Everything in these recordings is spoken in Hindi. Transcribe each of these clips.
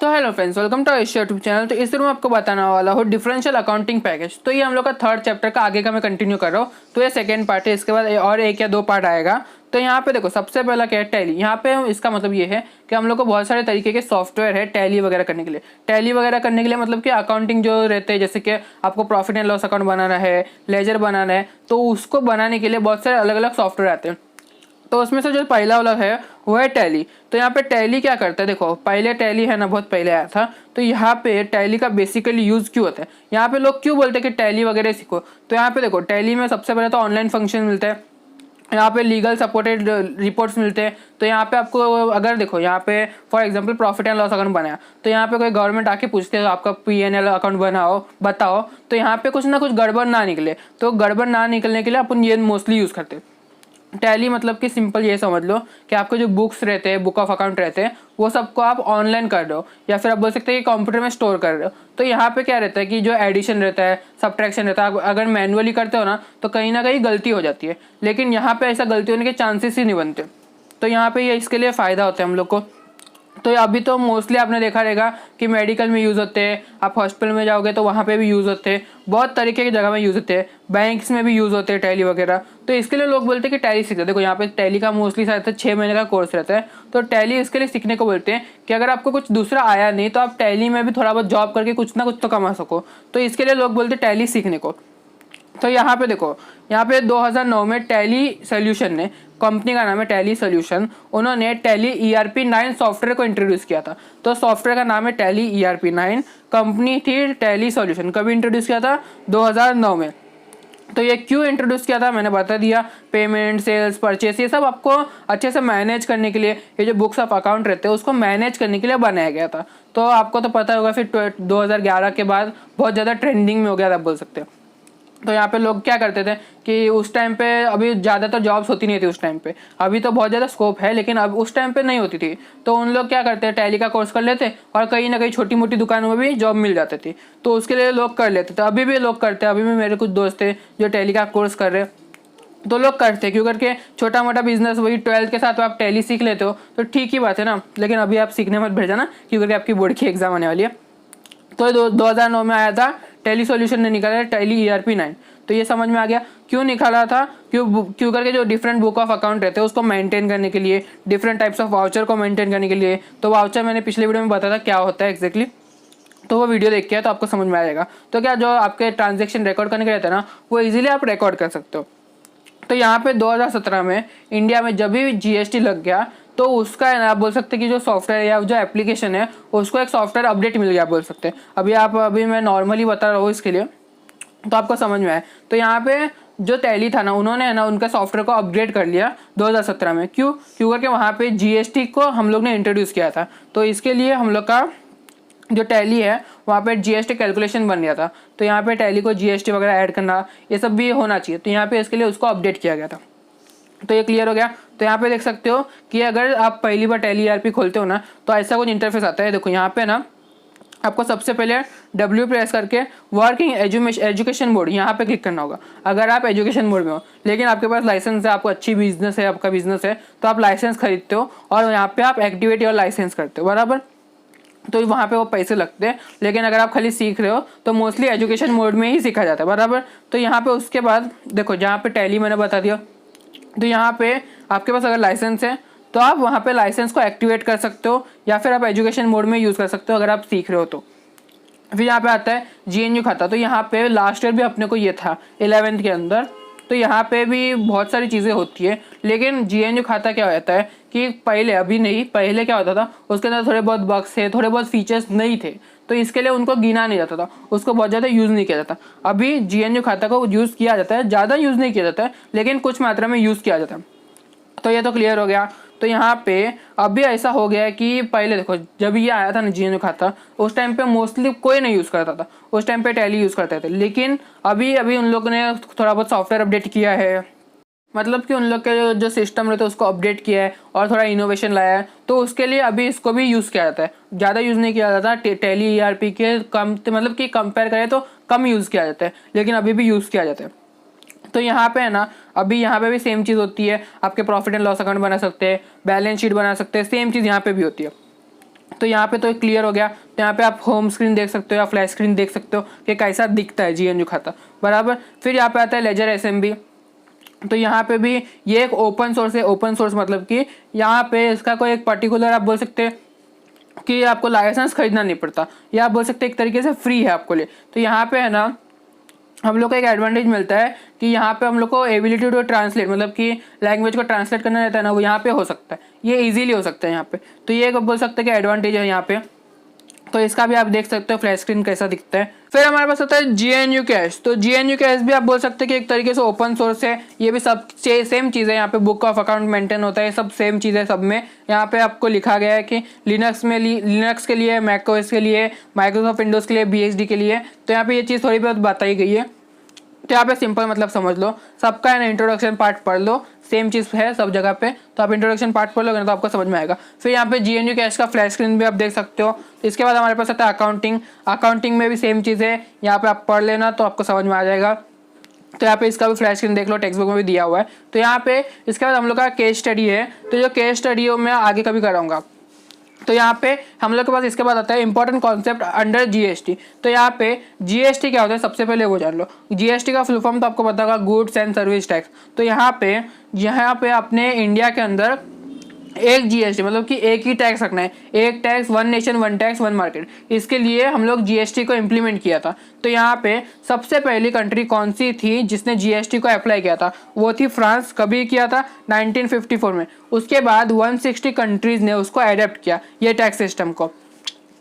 So hello friends, welcome to Ayush YouTube channel. तो इस वीडियो में आपको बताने वाला हूँ डिफरेंशियल अकाउंटिंग पैकेज। तो ये हम लोग का थर्ड चैप्टर का आगे का मैं कंटिन्यू कर रहा हूँ। तो ये सेकंड पार्ट है, इसके बाद और एक या दो पार्ट आएगा। तो यहाँ पे देखो, सबसे पहला क्या है, टैली। यहाँ पे इसका मतलब ये है कि हम लोग को बहुत सारे तरीके के सॉफ्टवेयर है टैली वगैरह करने के लिए। टैली वगैरह करने के लिए मतलब कि अकाउंटिंग जो रहते हैं, जैसे कि आपको प्रॉफिट एंड लॉस अकाउंट बनाना है, लेजर बनाना है, तो उसको बनाने के लिए बहुत सारे अलग अलग सॉफ्टवेयर आते हैं। तो उसमें से जो पहला वाला है वो है टैली। तो यहाँ पे टैली क्या करता है, देखो पहले टैली है ना, बहुत पहले आया था। तो यहाँ पे टैली का बेसिकली यूज क्यों होता है, यहाँ पे लोग क्यों बोलते हैं कि टैली वगैरह सीखो। तो यहाँ पे देखो, टैली में सबसे पहले तो ऑनलाइन फंक्शन मिलता है, यहाँ पे लीगल सपोर्टेड रिपोर्ट्स मिलते हैं। तो यहाँ पे आपको अगर देखो, यहाँ पे for example profit and loss account बनाया, तो यहाँ पे कोई गवर्नमेंट आके पूछते है आपका PNL अकाउंट बनाओ बताओ, तो यहाँ पे कुछ ना कुछ गड़बड़ ना निकले। तो गड़बड़ ना निकलने के लिए अपन ये मोस्टली यूज़ करते हैं टैली। मतलब कि सिंपल ये समझ लो कि आपके जो बुक्स रहते हैं, बुक ऑफ अकाउंट रहते हैं, वो सबको आप ऑनलाइन कर रहे हो, या फिर आप बोल सकते हैं कि कंप्यूटर में स्टोर कर रहे हो। तो यहाँ पे क्या रहता है कि जो एडिशन रहता है, सब्ट्रैक्शन रहता है, अगर मैनुअली करते हो ना तो कहीं ना कहीं गलती हो जाती है। लेकिन यहाँ पे ऐसा गलती होने के चांसेस ही नहीं बनते। तो यहाँ पे ये इसके लिए फ़ायदा होता है हम लोग को। तो अभी तो मोस्टली आपने देखा रहेगा कि मेडिकल में यूज़ होते हैं, आप हॉस्पिटल में जाओगे तो वहाँ पे भी यूज़ होते हैं, बहुत तरीके की जगह में यूज़ होते हैं, बैंक्स में भी यूज़ होते हैं टैली वगैरह। तो इसके लिए लोग बोलते हैं कि टैली सीखते। देखो यहाँ पे टैली का मोस्टली शायद 6 महीने का कोर्स रहता है। तो टैली इसके लिए सीखने को बोलते हैं कि अगर आपको कुछ दूसरा आया नहीं तो आप टैली में भी थोड़ा बहुत जॉब करके कुछ ना कुछ तो कमा सको। तो इसके लिए लोग बोलते हैं टैली सीखने को। तो यहाँ पे देखो, यहाँ पे 2009 में टैली सोल्यूशन ने, कंपनी का नाम है टैली सोल्यूशन, उन्होंने टैली ERP9 सॉफ्टवेयर को इंट्रोड्यूस किया था। तो सॉफ्टवेयर का नाम है टैली ERP9, कंपनी थी टैली सोल्यूशन। कभी इंट्रोड्यूस किया था? 2009 में। तो ये क्यों इंट्रोड्यूस किया था मैंने बता दिया। पेमेंट, सेल्स, परचेस, ये सब आपको अच्छे से मैनेज करने के लिए, ये जो बुक्स ऑफ अकाउंट रहते हैं उसको मैनेज करने के लिए बनाया गया था। तो आपको तो पता होगा, फिर 2011 के बाद बहुत ज़्यादा ट्रेंडिंग में हो गया था, बोल सकते हैं। तो यहाँ पे लोग क्या करते थे कि उस टाइम पे, अभी ज़्यादातर जॉब्स होती नहीं थी उस टाइम पे, अभी तो बहुत ज़्यादा स्कोप है लेकिन अब उस टाइम पे नहीं होती थी। तो उन लोग क्या करते हैं, टैली का कोर्स कर लेते और कहीं ना कहीं छोटी मोटी दुकानों में भी जॉब मिल जाती थी। तो उसके लिए लोग कर लेते थे, अभी भी लोग करते हैं। अभी भी मेरे कुछ दोस्त थे जो टैली का कोर्स कर रहे हैं, तो लोग करते हैं क्यों करके छोटा मोटा बिजनेस, वही 12th के साथ आप टैली सीख लेते हो तो ठीक ही बात है ना। लेकिन अभी आप सीखने मत भेजा ना, क्यों करके आपकी बोर्ड की एग्जाम आने वाली है। तो 2009 में आया था, टैली सॉल्यूशन ने निकाला टैली ERP9। तो ये समझ में आ गया क्यों निकाला था। क्यों करके जो डिफरेंट बुक ऑफ अकाउंट रहते हैं उसको मेंटेन करने के लिए, डिफरेंट टाइप्स ऑफ वाउचर को मेंटेन करने के लिए। तो वाउचर मैंने पिछले वीडियो में बताया था क्या होता है एग्जैक्टली, तो वो वीडियो देख के तो आपको समझ में आ जाएगा। तो क्या जो आपके ट्रांजेक्शन रिकॉर्ड करने के रहते हैं ना, वो इजीली आप रिकॉर्ड कर सकते हो। तो यहाँ पे 2017 में इंडिया में जब भी GST लग गया तो उसका है ना, आप बोल सकते हैं कि जो सॉफ्टवेयर या जो एप्लीकेशन है उसको एक सॉफ्टवेयर अपडेट मिल गया, बोल सकते हैं। अभी मैं नॉर्मली बता रहा हूँ इसके लिए, तो आपको समझ में आए। तो यहाँ पे जो टैली था ना, उन्होंने है ना उनका सॉफ्टवेयर को अपग्रेड कर लिया 2017 में। क्यों करके वहाँ पे GST को हम लोग ने इंट्रोड्यूस किया था। तो इसके लिए हम लोग का जो टैली है वहाँ पे GST कैलकुलेशन बन गया था। तो यहाँ पे टैली को GST वगैरह ऐड करना, ये सब भी होना चाहिए। तो यहाँ पे इसके लिए उसको अपडेट किया गया था। तो ये क्लियर हो गया। तो यहाँ पे देख सकते हो कि अगर आप पहली बार टैली ERP खोलते हो ना, तो ऐसा कुछ इंटरफेस आता है। देखो यहाँ पे ना आपको सबसे पहले W प्रेस करके वर्किंग एजुकेशन मोड यहाँ पे क्लिक करना होगा। अगर आप एजुकेशन मोड में हो लेकिन आपके पास लाइसेंस है, आपको अच्छी बिजनेस है, आपका बिजनेस है, तो आप लाइसेंस खरीदते हो और यहाँ पे आप एक्टिवेट योर लाइसेंस करते हो, बराबर। तो वहाँ पे वो पैसे लगते हैं। लेकिन अगर आप खाली सीख रहे हो तो मोस्टली एजुकेशन मोड में ही सीखा जाता है, बराबर। तो यहाँ पे उसके बाद देखो, जहाँ पे टैली मैंने बता दिया, तो यहाँ पे आपके पास अगर लाइसेंस है तो आप वहाँ पे लाइसेंस को एक्टिवेट कर सकते हो, या फिर आप एजुकेशन मोड में यूज़ कर सकते हो अगर आप सीख रहे हो तो। फिर यहाँ पे आता है GNU खाता। तो यहाँ पे लास्ट ईयर भी अपने को ये था 11th के अंदर। तो यहाँ पे भी बहुत सारी चीज़ें होती है, लेकिन GNU खाता क्या होता है कि पहले, अभी नहीं, पहले क्या होता था, उसके अंदर थोड़े बहुत बग्स थे, थोड़े बहुत फीचर्स नहीं थे, तो इसके लिए उनको गिना नहीं जाता था, उसको बहुत ज़्यादा यूज़ नहीं किया जाता। अभी GNU खाता को यूज़ किया जाता है, ज़्यादा यूज़ नहीं किया जाता है लेकिन कुछ मात्रा में यूज़ किया जाता है। तो ये तो क्लियर हो गया। तो यहाँ पे अभी ऐसा हो गया है कि पहले देखो, जब ये आया था ना GNU खाता, उस टाइम पे मोस्टली कोई नहीं यूज़ करता था, उस टाइम पे टैली यूज़ करते थे। लेकिन अभी उन लोगों ने थोड़ा बहुत सॉफ्टवेयर अपडेट किया है, मतलब कि उन लोग के जो सिस्टम रहते हैं उसको अपडेट किया है और थोड़ा इनोवेशन लाया है। तो उसके लिए अभी इसको भी यूज़ किया जाता है, ज़्यादा यूज़ नहीं किया जाता। टैली ERP के कम, मतलब कि कंपेयर करें तो कम यूज़ किया जाता है, लेकिन अभी भी यूज़ किया जाता है। तो यहाँ पे है ना, अभी यहाँ पे भी सेम चीज़ होती है। आपके प्रॉफिट एंड लॉस अकाउंट बना सकते हैं, बैलेंस शीट बना सकते हैं, सेम चीज़ यहाँ पे भी होती है। तो यहाँ पे तो क्लियर हो गया। तो यहाँ पे आप होम स्क्रीन देख सकते हो या फ्लैश स्क्रीन देख सकते हो कि कैसा दिखता है GNU खाता, बराबर। फिर यहाँ पे आता है लेजर SMB। तो यहाँ पे भी ये एक ओपन सोर्स है। ओपन सोर्स मतलब कि यहाँ पे इसका कोई एक पर्टिकुलर आप बोल सकते हैं कि आपको लाइसेंस खरीदना नहीं पड़ता, या आप बोल सकते हैं एक तरीके से फ्री है आपको लिए। तो यहाँ पे है ना हम लोग को एक एडवांटेज मिलता है कि यहाँ पे हम लोग को एबिलिटी टू ट्रांसलेट, मतलब कि लैंग्वेज को ट्रांसलेट करना रहता है ना, वो यहाँ पे हो सकता है, ये इजीली हो सकता है यहाँ पे। तो ये बोल सकते हैं कि एडवांटेज है यहाँ पे। तो इसका भी आप देख सकते हो फ्लैश स्क्रीन कैसा दिखता है। फिर हमारे पास आता है GNU कैश। तो GNU कैश भी आप बोल सकते हैं कि एक तरीके से ओपन सोर्स है। ये भी सब सेम चीज़ है, यहाँ पे बुक ऑफ अकाउंट मेंटेन होता है, सब सेम चीज़ है सब में। यहाँ पे आपको लिखा गया है कि लिनक्स के लिए, मैकओएस के लिए, माइक्रोसॉफ्ट विंडोज़ के लिए, BSD के लिए। तो यहाँ पे ये चीज़ थोड़ी बहुत बताई गई है। तो यहाँ पे सिंपल मतलब समझ लो, सबका है ना इंट्रोडक्शन पार्ट पढ़ लो, सेम चीज़ है सब जगह पे। तो आप इंट्रोडक्शन पार्ट पढ़ लोगे ना तो आपको समझ में आएगा। फिर यहाँ पे GNU कैश का फ्लैश स्क्रीन भी आप देख सकते हो। इसके बाद हमारे पास आता है अकाउंटिंग। अकाउंटिंग में भी सेम चीज़ है, यहाँ पे आप पढ़ लेना तो आपको समझ में आ जाएगा। तो यहाँ पे इसका भी फ्लैश स्क्रीन देख लो, टेक्स्ट बुक में भी दिया हुआ है। तो यहाँ पे इसके बाद हम लोग का केस स्टडी है। तो जो केस स्टडी हो मैं आगे कभी कराऊंगा। तो यहाँ पे हम लोग के पास इसके बाद आता है इंपॉर्टेंट कॉन्सेप्ट अंडर GST। तो यहाँ पे GST क्या होता है सबसे पहले वो जान लो। GST का फुल फॉर्म तो आपको पता होगा, गुड्स एंड सर्विस टैक्स। तो यहाँ पे अपने इंडिया के अंदर एक GST मतलब कि एक ही टैक्स रखना है, एक tax, one nation one tax one market. इसके लिए हम लोग GST को इम्प्लीमेंट किया था। तो यहाँ पे सबसे पहली कंट्री कौन सी थी जिसने GST को अप्लाई किया था, वो थी फ्रांस। कभी किया था 1954 में। उसके बाद 160 कंट्रीज़ ने उसको एडेप्ट किया ये टैक्स सिस्टम को।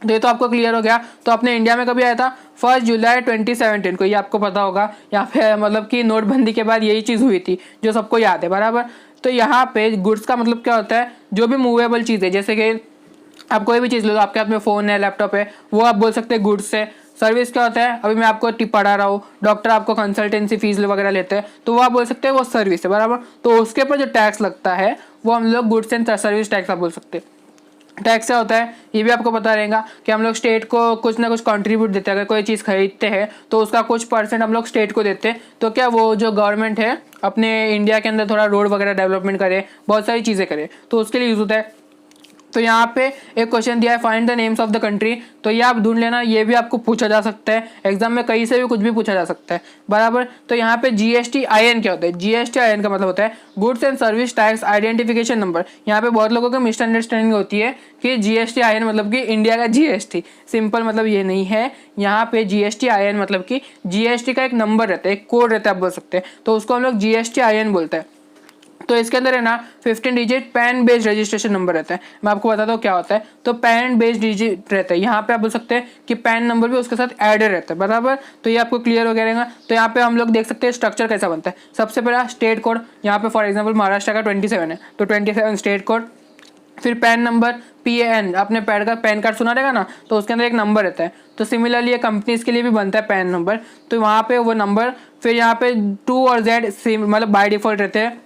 तो ये तो आपको क्लियर हो गया। तो अपने इंडिया में कभी आया था 1 जुलाई 2017 को, ये आपको पता होगा। यहाँ पे मतलब कि नोटबंदी के बाद यही चीज़ हुई थी जो सबको याद है, बराबर। तो यहाँ पे गुड्स का मतलब क्या होता है, जो भी मूवेबल चीज़ है, जैसे कि आप कोई भी चीज़ लो, आपके हाथ में फ़ोन है, लैपटॉप है, वो आप बोल सकते हैं गुड्स है। सर्विस क्या होता है, अभी मैं आपको पढ़ा रहा हूँ, डॉक्टर आपको कंसल्टेंसी फीस वगैरह लेते हैं, तो वो आप बोल सकते हैं वो सर्विस है, बराबर। तो उसके ऊपर जो टैक्स लगता है वो हम लोग गुड्स एंड सर्विस टैक्स आप बोल सकते हैं। टैक्स क्या होता है ये भी आपको पता रहेगा कि हम लोग स्टेट को कुछ ना कुछ कंट्रीब्यूट देते हैं। अगर कोई चीज़ खरीदते हैं तो उसका कुछ परसेंट हम लोग स्टेट को देते हैं। तो क्या वो जो गवर्नमेंट है अपने इंडिया के अंदर थोड़ा रोड वगैरह डेवलपमेंट करे, बहुत सारी चीज़ें करे, तो उसके लिए यूज़ होता है। तो यहाँ पे एक क्वेश्चन दिया है, find the names of the country. तो ये आप ढूंढ लेना, ये भी आपको पूछा जा सकता है एग्जाम में, कहीं से भी कुछ भी पूछा जा सकता है, बराबर। तो यहाँ पे GSTIN क्या होता है, GSTIN का मतलब होता है goods and service tax identification number. यहाँ पे बहुत लोगों को मिसअंडरस्टैंडिंग होती है कि GSTIN मतलब कि इंडिया का GST। सिंपल मतलब ये नहीं है। यहाँ पे GSTIN मतलब कि GST का एक नंबर रहता है, एक कोड रहता है आप बोल सकते हैं, तो उसको हम लोग GSTIN बोलते हैं। तो इसके अंदर है ना 15 digit pan based registration number रहता है। मैं आपको बताता हूँ क्या होता है। तो पैन बेस्ड डिजिट रहता है, यहाँ पे आप बोल सकते हैं कि पैन नंबर भी उसके साथ एडेड रहता है, बराबर। तो ये आपको क्लियर हो गया रहेगा। तो यहाँ पे हम लोग देख सकते हैं स्ट्रक्चर कैसा बनता है। सबसे पहला स्टेट कोड, यहाँ पे फॉर एग्जाम्पल महाराष्ट्र का 27 है, तो 27 स्टेट कोड। फिर पैन नंबर PAN, आपने पैन कार्ड सुना रहेगा ना, तो उसके अंदर एक नंबर रहता है। तो सिमिलरली ये कंपनीज के लिए भी बनता है पैन नंबर, तो वहाँ पे वो नंबर। फिर यहाँ पे 2 और Z मतलब बाय डिफॉल्ट रहते हैं,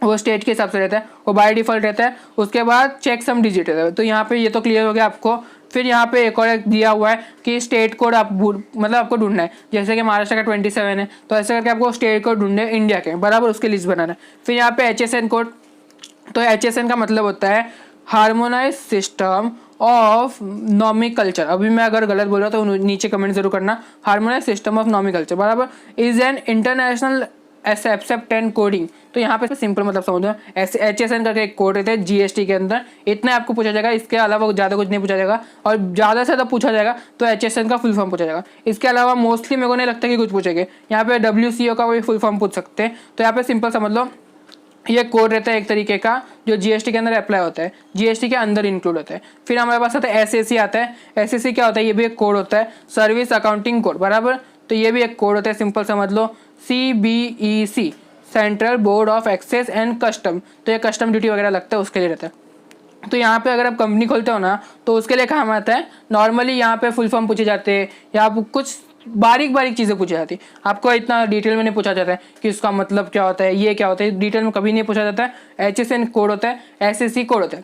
वो स्टेट के हिसाब से रहता है, वो बाय डिफॉल्ट रहता है। उसके बाद चेक सम डिजिट रहता है। तो यहाँ पे ये तो क्लियर हो गया आपको। फिर यहाँ पे एक और एक दिया हुआ है कि स्टेट कोड आप मतलब आपको ढूंढना है। जैसे कि महाराष्ट्र का 27 है, तो ऐसे करके आपको स्टेट कोड ढूंढने इंडिया के, बराबर, उसकी लिस्ट बनाना है। फिर यहाँ पे HSN कोड। तो HSN का मतलब होता है हार्मोनाइज सिस्टम ऑफ नॉमिकल्चर। अभी मैं अगर गलत बोल रहा तो नीचे कमेंट जरूर करना। हार्मोनाइज सिस्टम ऑफ नॉमिकल्चर बराबर is an international acceptant coding. तो यहाँ पे सिंपल मतलब समझो, HSN करके एक कोड रहता है GST के अंदर, इतना आपको पूछा जाएगा, इसके अलावा ज़्यादा कुछ नहीं पूछा जाएगा। और ज़्यादा से ज़्यादा पूछा जाएगा तो HSN का फुल फॉर्म पूछा जाएगा। इसके अलावा मोस्टली मेरे को नहीं लगता कि कुछ पूछेंगे। यहाँ पे WCO का भी फुल फॉर्म पूछ सकते हैं। तो यहाँ पे सिंपल समझ लो, ये कोड रहता है एक तरीके का जो GST के अंदर अप्लाई होता है, GST के अंदर इंक्लूड होता है। फिर हमारे पास आता है SAC आता है। SAC क्या होता है, ये भी एक कोड होता है, सर्विस अकाउंटिंग कोड, बराबर। तो ये भी एक कोड होता है, सिंपल समझ लो CBEC, central board of excise and custom. तो ये कस्टम ड्यूटी वगैरह लगता है, उसके लिए रहता है। तो यहाँ पे अगर आप कंपनी खोलते हो ना तो उसके लिए काम आता है। नॉर्मली यहाँ पे फुल फॉर्म पूछे जाते हैं या कुछ बारीक बारीक चीज़ें पूछी जाती है। आपको इतना डिटेल में नहीं पूछा जाता है कि इसका मतलब क्या होता है, ये क्या होता है, डिटेल में कभी नहीं पूछा जाता है। HSN कोड होता है, SAC कोड होता है।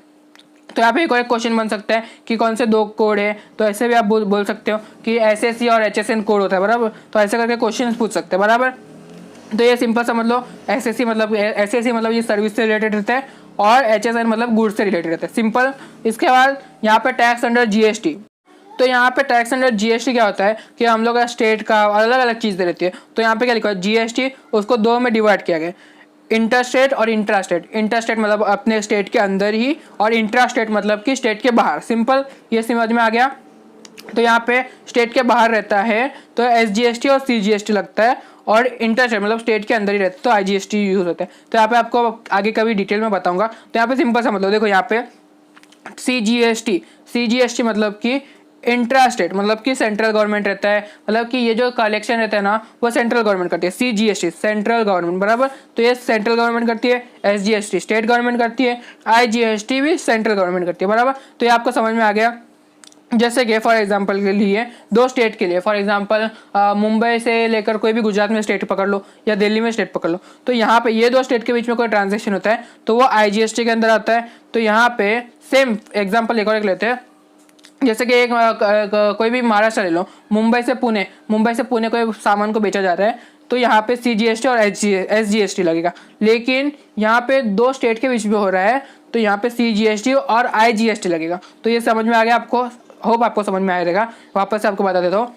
तो यहाँ पे एक और क्वेश्चन बन सकता है कि कौन से 2 कोड है, तो ऐसे भी आप बोल सकते हो कि SAC और HSN कोड होता है, बराबर। तो ऐसे करके क्वेश्चन पूछ सकते हैं, बराबर। तो ये सिंपल समझ लो, SAC मतलब ये सर्विस से रिलेटेड रहता है, और HSN मतलब गुड्स से रिलेटेड रहता है, सिंपल। इसके बाद यहाँ पे टैक्स अंडर GST। तो यहाँ पे टैक्स अंडर GST क्या होता है कि हम लोग का स्टेट का अलग अलग चीज़ें रहती है। तो यहाँ पे क्या लिखा है, GST उसको दो में डिवाइड किया गया, इंटर स्टेट और इंट्रा स्टेट। इंटर स्टेट मतलब अपने स्टेट के अंदर ही, और इंट्रा स्टेट मतलब कि स्टेट के बाहर। सिंपल, ये समझ में आ गया। तो यहाँ पे स्टेट के बाहर रहता है तो SGST और CGST लगता है, और इंटर स्टेट मतलब स्टेट के अंदर ही रहता है तो IGST यूज होता है। तो यहाँ पे आपको आगे कभी डिटेल में बताऊंगा। तो यहाँ पे सिंपल समझ लो, देखो यहाँ पे CGST मतलब कि इंट्रा स्टेट मतलब कि सेंट्रल गवर्नमेंट रहता है, मतलब कि ये जो कलेक्शन रहता है ना वो सेंट्रल गवर्नमेंट करती है। CGST सेंट्रल गवर्नमेंट बराबर, तो ये सेंट्रल गवर्नमेंट करती है, SGST स्टेट गवर्नमेंट करती है, IGST भी सेंट्रल गवर्नमेंट करती है बराबर। तो ये आपको समझ में आ गया। जैसे कि फॉर एग्जांपल के लिए दो स्टेट के लिए, फॉर एग्जांपल मुंबई से लेकर कोई भी गुजरात में स्टेट पकड़ लो या दिल्ली में स्टेट पकड़ लो, तो यहाँ पे ये दो स्टेट के बीच में कोई ट्रांजेक्शन होता है तो वो IGST के अंदर आता है। तो यहाँ पे सेम एग्जांपल एक और एक लेते हैं, जैसे कि एक कोई भी महाराष्ट्र ले लो, मुंबई से पुणे कोई सामान को बेचा जा रहा है तो यहाँ पे CGST और SGST लगेगा। लेकिन यहाँ पे दो स्टेट के बीच में हो रहा है तो यहाँ पे CGST और IGST लगेगा। तो ये समझ में आ गया आपको, होप आपको समझ में आएगा। वापस से आपको बता देता हूँ,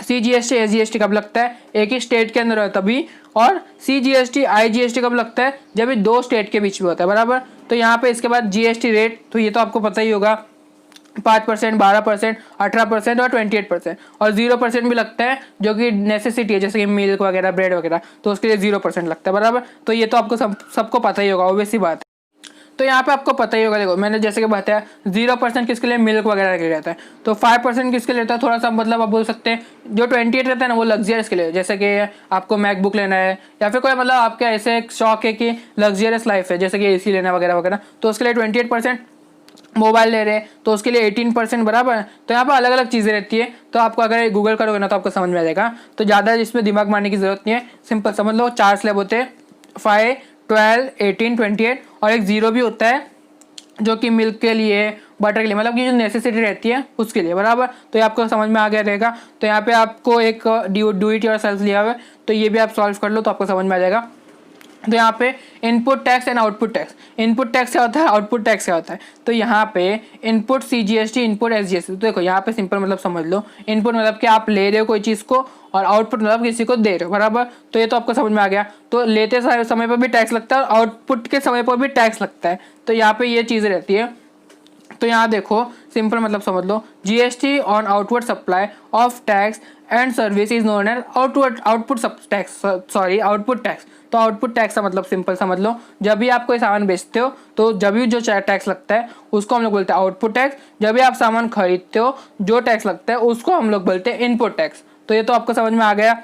CGST SGST कब लगता है, एक ही स्टेट के अंदर है तभी, और CGST IGST कब लगता है, जब ये दो स्टेट के बीच में होता है बराबर। तो यहाँ पे इसके बाद GST रेट, तो ये तो आपको पता ही होगा, 5%, 12%, 18% और 28%, और 0% भी लगता है जो कि नेसेसिटी है, जैसे कि मिल्क वगैरह, ब्रेड वगैरह, तो उसके लिए 0% लगता है बराबर। तो ये तो आपको सबको पता ही होगा, ऑब्वियस सी बात है। तो यहाँ पे आपको पता ही होगा, देखो मैंने जैसे कि बताया 0% किसके लिए, मिल्क वगैरह के लिए रहता है, तो 5% किसके लिए रहता है, थोड़ा सा मतलब आप बोल सकते हैं जो 28 रहता है ना वो लग्जरियस के लिए, जैसे कि आपको मैकबुक लेना है या फिर कोई मतलब आपका ऐसे एक शौक है कि लग्जरियस लाइफ है, जैसे कि AC लेना वगैरह वगैरह, तो उसके लिए 28%, मोबाइल ले रहे हैं तो उसके लिए 18% बराबर है। तो यहाँ पर अलग अलग चीज़ें रहती है, तो आपको अगर गूगल करोगे ना तो आपको समझ में आ जाएगा। तो ज़्यादा इसमें दिमाग मारने की जरूरत नहीं है, सिंपल समझ लो 4 स्लैब होते हैं, 5, 12, 18, 28, और एक 0 भी होता है जो कि मिल्क के लिए, बटर के लिए, मतलब कि जो नेसेसिटी रहती है उसके लिए बराबर। तो ये आपको समझ में आ गया रहेगा। तो यहाँ पे आपको एक डू इट योरसेल्फ लिया हुआ है, तो ये भी आप सॉल्व कर लो तो आपको समझ में आ जाएगा। तो यहाँ पे input tax and output tax, input tax क्या होता है, आउटपुट टैक्स क्या होता है। तो यहाँ पे इनपुट CGST, इनपुट SGST। तो देखो यहाँ पे सिंपल मतलब समझ लो, इनपुट मतलब कि आप ले रहे हो कोई चीज़ को, और आउटपुट मतलब किसी को दे रहे हो बराबर। तो ये तो आपको समझ में आ गया। तो लेते समय पर भी टैक्स लगता है और आउटपुट के समय पर भी टैक्स लगता है। तो यहाँ पे ये चीज़ रहती है। तो यहाँ देखो सिंपल मतलब समझ लो, GST on outward supply of tax and service is known as output tax, sorry output tax. तो आउटपुट टैक्स का मतलब सिंपल समझ लो, जब भी आप कोई सामान बेचते हो तो जब भी जो टैक्स लगता है उसको हम लोग बोलते हैं आउटपुट टैक्स। जब भी आप सामान खरीदते हो जो टैक्स लगता है उसको हम लोग बोलते हैं इनपुट टैक्स। तो ये तो आपको समझ में आ गया।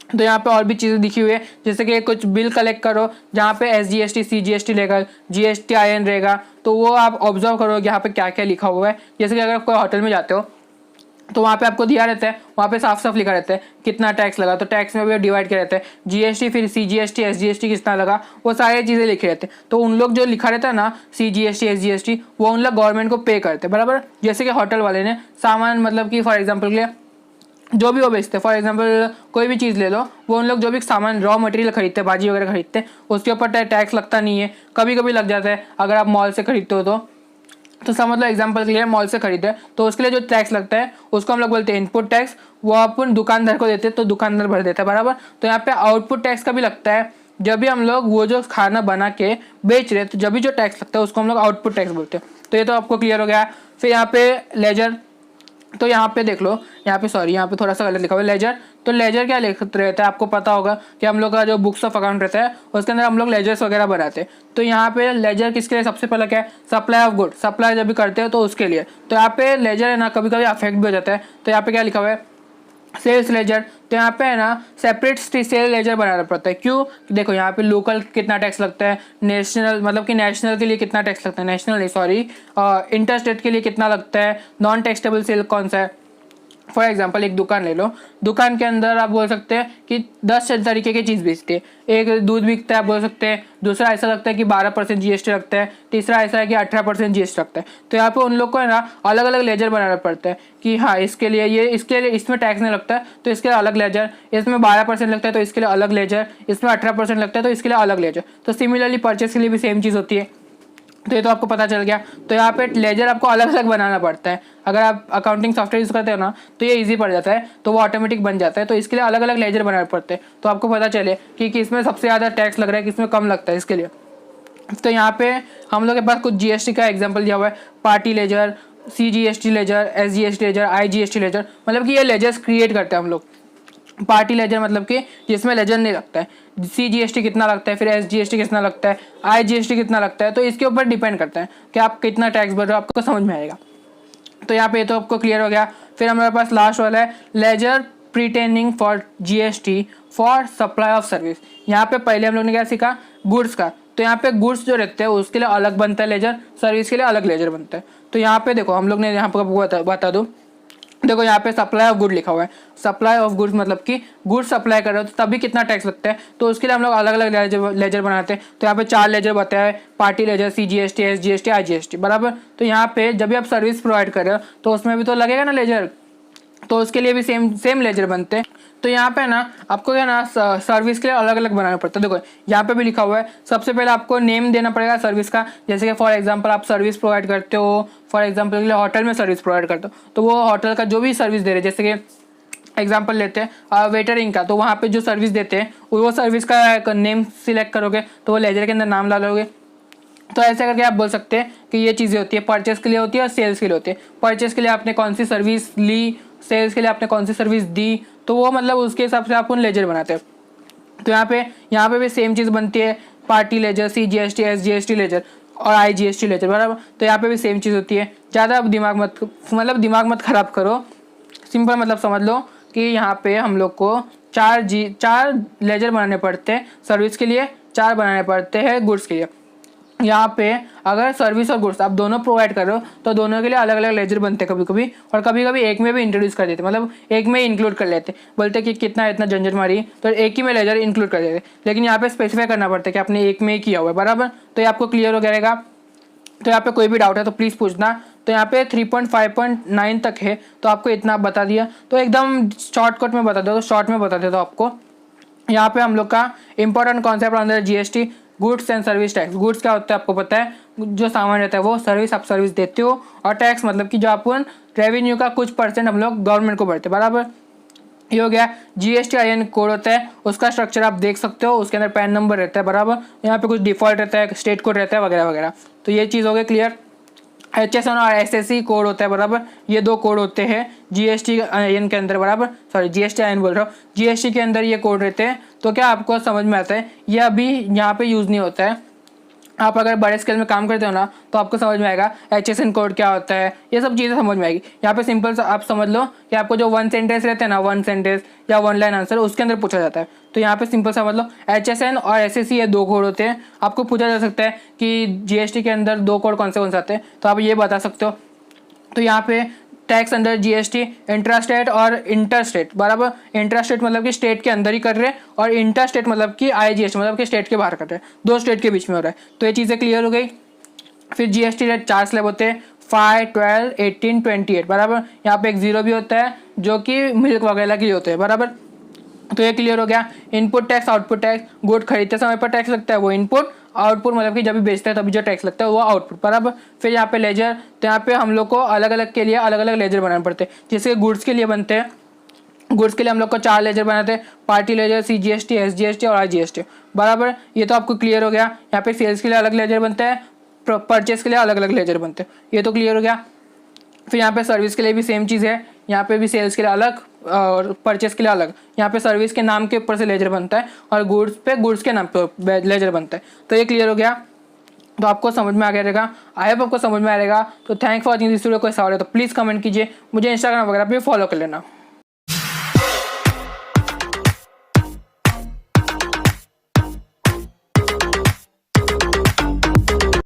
तो यहाँ पे और भी चीज़ें लिखी हुई है, जैसे कि कुछ बिल कलेक्ट करो जहाँ पे SGST CGST रहेगा, GSTIN रहेगा, तो वो आप ऑब्जर्व करो यहाँ पे क्या क्या लिखा हुआ है। जैसे कि अगर कोई होटल में जाते हो तो वहाँ पे आपको दिया रहता है, वहाँ पे साफ साफ लिखा रहता है कितना टैक्स लगा, तो टैक्स में भी डिवाइड किया रहता है, GST फिर CGST SGST कितना लगा, वो सारी चीज़ें लिखे रहते हैं। तो उन लोग जो लिखा रहता है ना CGST SGST, वो उन लोग गवर्नमेंट को पे करते हैं बराबर। जैसे कि होटल वाले ने सामान मतलब कि फॉर एग्जाम्पल के लिए जो भी वो बेचते हैं, फॉर एग्जांपल कोई भी चीज़ ले लो, वो उन लोग जो भी सामान रॉ मटेरियल खरीदते हैं, भाजी वगैरह खरीदते हैं, उसके ऊपर टैक्स लगता नहीं है, कभी कभी लग जाता है अगर आप मॉल से खरीदते हो तो समझ लो एग्जांपल के लिए मॉल से खरीदे तो उसके लिए जो टैक्स लगता है उसको हम लोग बोलते हैं इनपुट टैक्स, वो अपन दुकानदार को देते हैं तो दुकानदार भर देता है बराबर। तो यहाँ पे आउटपुट टैक्स का भी लगता है, जब भी हम लोग वो जो खाना बना के बेच रहे हैं तो जब भी जो टैक्स लगता है उसको हम लोग आउटपुट टैक्स बोलते हैं। तो ये तो आपको क्लियर हो गया। फिर यहाँ पे लेजर, तो यहाँ पे देख लो, यहाँ पे सॉरी यहाँ पे थोड़ा सा गलत लिखा हुआ है लेजर। तो लेजर क्या लिखते रहता है, आपको पता होगा कि हम लोग का जो बुक्स ऑफ अकाउंट रहता है उसके अंदर हम लोग लेजर्स वगैरह बनाते हैं। तो यहाँ पे लेजर किसके लिए, सबसे पहले क्या है, सप्लाई ऑफ गुड, सप्लाई जब भी करते हो तो उसके लिए। तो यहाँ पे लेजर है ना कभी कभी अफेक्ट भी हो जाता है, तो यहाँ पे क्या लिखा हुआ है सेल्स लेजर। तो यहाँ पे है ना सेपरेट सेल लेजर बनाना पड़ता है, क्यों, देखो यहाँ पे लोकल कितना टैक्स लगता है, नेशनल मतलब कि नेशनल के लिए कितना टैक्स लगता है, नेशनल नहीं सॉरी इंटर स्टेट के लिए कितना लगता है, नॉन टैक्सेबल सेल कौन सा है, फॉर एग्जांपल एक दुकान ले लो, दुकान के अंदर आप बोल सकते हैं कि 10 तरीके की चीज़ बेचती है। एक दूध बिकता है आप बोल सकते हैं, दूसरा ऐसा लगता है कि 12% GST लगता है, तीसरा ऐसा है कि 18% GST लगता है। तो यहाँ पे उन लोग को है ना अलग अलग लेजर बनाना पड़ता है कि हाँ इसके लिए ये, इसके लिए इसमें टैक्स नहीं लगता है तो इसके लिए अलग लेजर, इसमें 12% लगता है तो इसके लिए अलग लेजर, इसमें 18% लगता है तो इसके लिए अलग लेजर। तो सिमिलरली परचेस के लिए भी सेम चीज़ होती है। तो ये तो आपको पता चल गया। तो यहाँ पे लेजर आपको अलग अलग बनाना पड़ता है। अगर आप अकाउंटिंग सॉफ्टवेयर यूज़ करते हो ना तो ये इजी पड़ जाता है, तो वो ऑटोमेटिक बन जाता है। तो इसके लिए अलग अलग लेजर बनाने पड़ते हैं, तो आपको पता चले कि किसमें सबसे ज़्यादा टैक्स लग रहा है, किसमें कम लगता है इसके लिए। तो यहाँ पे हम लोग के पास कुछ GST का एग्जाम्पल दिया हुआ है, party ledger, CGST ledger, SGST ledger, IGST ledger. मतलब कि ये लेजर्स क्रिएट करते हैं हम लोग। पार्टी लेजर मतलब कि जिसमें लेजर नहीं लगता है, CGST कितना लगता है, फिर SGST कितना लगता है, IGST कितना लगता है। तो इसके ऊपर डिपेंड करता है कि आप कितना टैक्स भर रहे हो, आपको समझ में आएगा। तो यहाँ पे तो आपको क्लियर हो गया। फिर हमारे पास लास्ट वाला है ledger pertaining for GST for supply of service. यहाँ पे पहले हम लोग ने क्या सीखा, गुड्स का। तो यहाँ पे गुड्स जो रहते हैं उसके लिए अलग बनता है लेजर, सर्विस के लिए अलग लेजर बनता है। तो यहाँ पे देखो हम लोग ने यहाँ पर बता दो, देखो यहाँ पे सप्लाई ऑफ गुड लिखा हुआ है। सप्लाई ऑफ गुड्स मतलब कि गुड्स सप्लाई कर रहे हो तो तभी कितना टैक्स लगता है, तो उसके लिए हम लोग अलग अलग लेजर बनाते हैं। तो यहाँ पे 4 लेजर बताया है, party ledger, CGST, SGST, IGST, बराबर। तो यहाँ पे जब भी आप सर्विस प्रोवाइड कर रहे हो तो उसमें भी तो लगेगा ना लेजर, तो उसके लिए भी सेम लेजर बनते हैं। तो यहाँ पे ना आपको क्या ना सर्विस के लिए अलग अलग बनाना पड़ता है। देखो यहाँ पे भी लिखा हुआ है, सबसे पहले आपको नेम देना पड़ेगा सर्विस का। जैसे कि फॉर एग्जांपल आप सर्विस प्रोवाइड करते हो, फॉर एग्जांपल के लिए होटल में सर्विस प्रोवाइड करते हो, तो वो होटल का जो भी सर्विस दे रहे हैं, जैसे कि एग्जांपल लेते हैं वेटरिंग का, तो वहाँ पे जो सर्विस देते हैं वो सर्विस का नेम सिलेक्ट करोगे तो वो लेजर के अंदर नाम डालोगे। तो ऐसे करके आप बोल सकते हैं कि ये चीज़ें होती है, परचेस के लिए होती है और सेल्स के लिए होती है। परचेस के लिए आपने कौन सी सर्विस ली, सेल्स के लिए आपने कौन सी सर्विस दी, तो वो मतलब उसके हिसाब से आप उन लेजर बनाते हैं। तो यहाँ पे भी सेम चीज़ बनती है, party ledger, CGST, SGST ledger और IGST लेजर, बराबर। तो यहाँ पे भी सेम चीज़ होती है। ज़्यादा आप दिमाग मत खराब करो, सिंपल मतलब समझ लो कि यहाँ पे हम लोग को 4 लेजर बनाने पड़ते हैं सर्विस के लिए, 4 बनाने पड़ते हैं गुड्स के लिए। यहाँ पे अगर सर्विस और गुड्स आप दोनों प्रोवाइड कर रहे हो तो दोनों के लिए अलग अलग लेजर बनते हैं कभी कभी, और कभी कभी एक में भी इंट्रोड्यूस कर देते, मतलब एक में इंक्लूड कर लेते, बोलते कि कितना इतना झंझट मारी तो एक ही में लेजर इंक्लूड कर देते। लेकिन यहाँ पे स्पेसिफाई करना पड़ता है कि आपने एक में ही किया हुआ है, बराबर। तो ये आपको क्लियर हो जाएगा। तो यहाँ पे कोई भी डाउट है तो प्लीज़ पूछना। तो यहाँ पे 3.5.9 तक है, तो आपको इतना बता दिया। तो एकदम शॉर्टकट में बता दो, तो शॉर्ट में बता देता हूँ आपको। यहाँ पे हम लोग का इंपॉर्टेंट कॉन्सेप्ट अंदर GST, goods and service tax. Goods क्या होता है आपको पता है, जो सामान रहता है वो, सर्विस आप सर्विस देते हो, और टैक्स मतलब कि जो अपन रेवेन्यू का कुछ % हम लोग गवर्नमेंट को भरते हैं, बराबर। ये हो गया। GSTIN कोड होता है, उसका स्ट्रक्चर आप देख सकते हो, उसके अंदर पैन नंबर रहता है, बराबर। यहाँ पे कुछ डिफॉल्ट रहता है, स्टेट कोड रहता है वगैरह वगैरह। तो ये चीज़ हो गई क्लियर। HSN और SSC कोड होता है, बराबर। ये 2 कोड होते हैं GSTIN के अंदर, बराबर। सॉरी GSTIN बोल रहा हूँ, GST के अंदर ये कोड रहते हैं। तो क्या आपको समझ में आता है, ये अभी यहाँ पे यूज़ नहीं होता है। आप अगर बड़े स्केल में काम करते हो ना तो आपको समझ में आएगा HSN कोड क्या होता है, ये सब चीज़ें समझ में आएगी। यहाँ पे सिंपल आप समझ लो कि आपको जो 1 सेंटेंस रहते हैं ना, 1 सेंटेंस या 1 लाइन आंसर, उसके अंदर पूछा जाता है। तो यहाँ पे सिंपल समझ लो HSN और SSC ये 2 कोड होते हैं। आपको पूछा जा सकता है कि GST के अंदर 2 कोड कौन से आते हैं, तो आप ये बता सकते हो। तो यहाँ पे टैक्स अंडर GST इंट्रास्टेट और इंटरस्टेट, बराबर। इंट्रास्टेट मतलब कि स्टेट के अंदर ही कर रहे हैं, और इंटरस्टेट मतलब कि IGST मतलब कि स्टेट के बाहर कर रहे हैं, 2 स्टेट के बीच में हो रहा है। तो ये चीज़ें क्लियर हो गई। फिर GST रेट 4 स्लैब होते हैं, 5, 12, 18, 28, बराबर। यहाँ पे एक 0 भी होता है जो कि मिल्क वगैरह के लिए होते हैं, बराबर। तो ये क्लियर हो गया। Input tax, output tax, good खरीदते समय पर टैक्स लगता है वो इनपुट, आउटपुट मतलब कि जब भी बेचते हैं तभी जो टैक्स लगता है वो आउटपुट, बराबर। फिर यहाँ पे लेजर, तो यहाँ पे हम लोग को अलग अलग के लिए अलग अलग लेजर बनाने पड़ते हैं। जैसे गुड्स के लिए बनते हैं, गुड्स के लिए हम लोग को 4 लेजर बनाते हैं, पार्टी लेजर, CGST, SGST और IGST, बराबर। ये तो आपको क्लियर हो गया। यहाँ पे सेल्स के लिए अलग लेजर बनते हैं, परचेस के लिए अलग अलग लेजर बनते हैं, ये तो क्लियर हो गया। फिर यहाँ पे सर्विस के लिए भी सेम चीज़ है, यहाँ पे भी सेल्स के लिए अलग और परचेस के लिए अलग। यहाँ पे सर्विस के नाम के ऊपर से लेजर बनता है और गुड्स पे गुड्स के नाम पे लेजर बनता है। तो ये क्लियर हो गया। तो आपको समझ में आ गया रहेगा, आई होप आपको समझ में आएगा। तो thank for watching this video. कोई सवाल है तो प्लीज़ कमेंट कीजिए, मुझे इंस्टाग्राम वगैरह पे फॉलो कर लेना।